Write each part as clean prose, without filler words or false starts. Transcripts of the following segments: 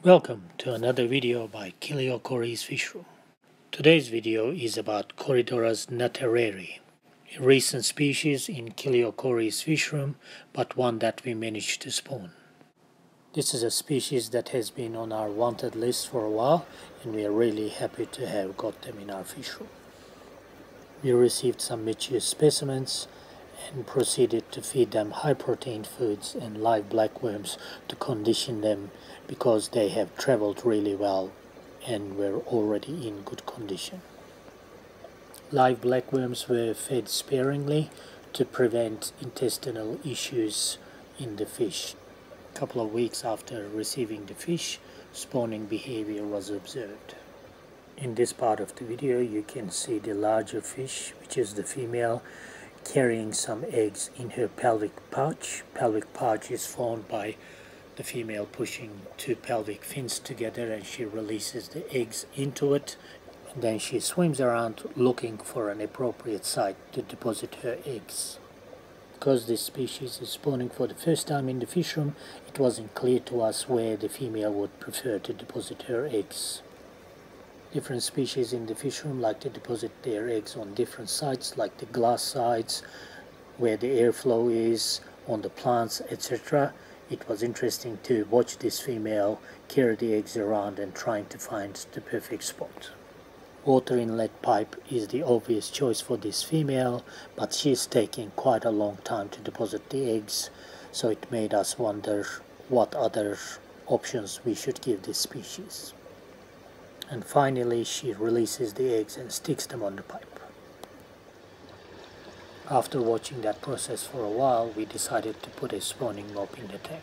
Welcome to another video by Cory's Fish Room. Today's video is about Corydoras nattereri, a recent species in Cory's Fish Room, but one that we managed to spawn. This is a species that has been on our wanted list for a while, and we are really happy to have got them in our fish room. We received some mature specimens and proceeded to feed them high-protein foods and live blackworms to condition them because they have traveled really well and were already in good condition. Live blackworms were fed sparingly to prevent intestinal issues in the fish. A couple of weeks after receiving the fish, spawning behavior was observed. In this part of the video you can see the larger fish, which is the female, carrying some eggs in her pelvic pouch. Pelvic pouch is formed by the female pushing two pelvic fins together, and she releases the eggs into it, and then she swims around looking for an appropriate site to deposit her eggs. Because this species is spawning for the first time in the fish room, it wasn't clear to us where the female would prefer to deposit her eggs. Different species in the fish room like to deposit their eggs on different sites, like the glass sides, where the airflow is, on the plants, etc. It was interesting to watch this female carry the eggs around and trying to find the perfect spot. Water inlet pipe is the obvious choice for this female, but she's taking quite a long time to deposit the eggs, so it made us wonder what other options we should give this species. And finally she releases the eggs and sticks them on the pipe. After watching that process for a while, we decided to put a spawning mop in the tank.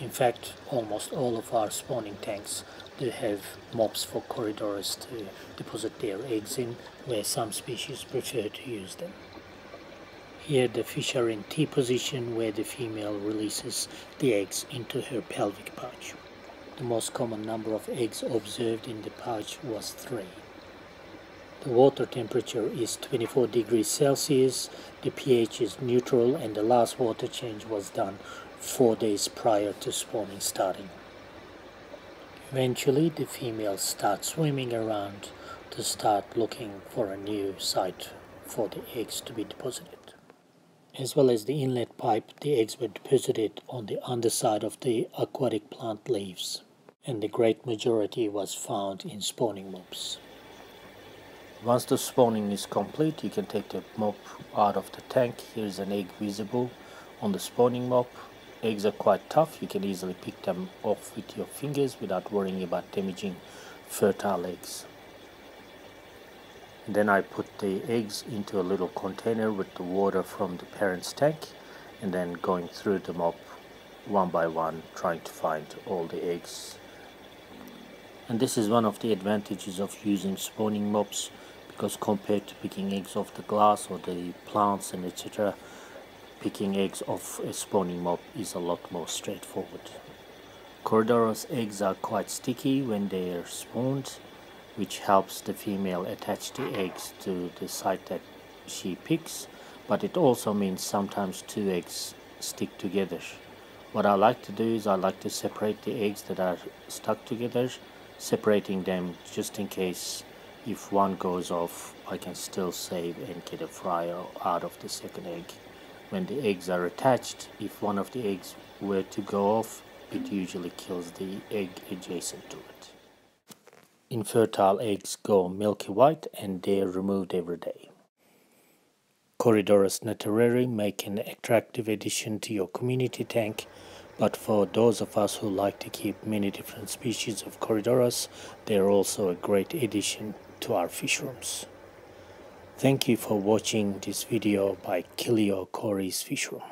In fact, almost all of our spawning tanks do have mops for Corydoras to deposit their eggs in, where some species prefer to use them. Here the fish are in T position, where the female releases the eggs into her pelvic pouch. The most common number of eggs observed in the pouch was 3. The water temperature is 24 degrees Celsius, the pH is neutral, and the last water change was done 4 days prior to spawning starting. Eventually the female starts swimming around to start looking for a new site for the eggs to be deposited. As well as the inlet pipe, the eggs were deposited on the underside of the aquatic plant leaves, and the great majority was found in spawning mops. Once the spawning is complete, you can take the mop out of the tank. Here is an egg visible on the spawning mop. Eggs are quite tough. You can easily pick them off with your fingers without worrying about damaging fertile eggs. Then I put the eggs into a little container with the water from the parent's tank, and then going through the mop one by one, trying to find all the eggs. And this is one of the advantages of using spawning mops, because compared to picking eggs off the glass or the plants and etc., picking eggs off a spawning mop is a lot more straightforward. Corydoras eggs are quite sticky when they are spawned, which helps the female attach the eggs to the site that she picks, but it also means sometimes 2 eggs stick together. What I like to do is I like to separate the eggs that are stuck together, separating them just in case if one goes off, I can still save and get a fry out of the second egg. When the eggs are attached, if one of the eggs were to go off, it usually kills the egg adjacent to it. Infertile eggs go milky white and they are removed every day. Corydoras nattereri make an attractive addition to your community tank, but for those of us who like to keep many different species of Corydoras, they are also a great addition to our fish rooms. Thank you for watching this video by Cory's Fish Room.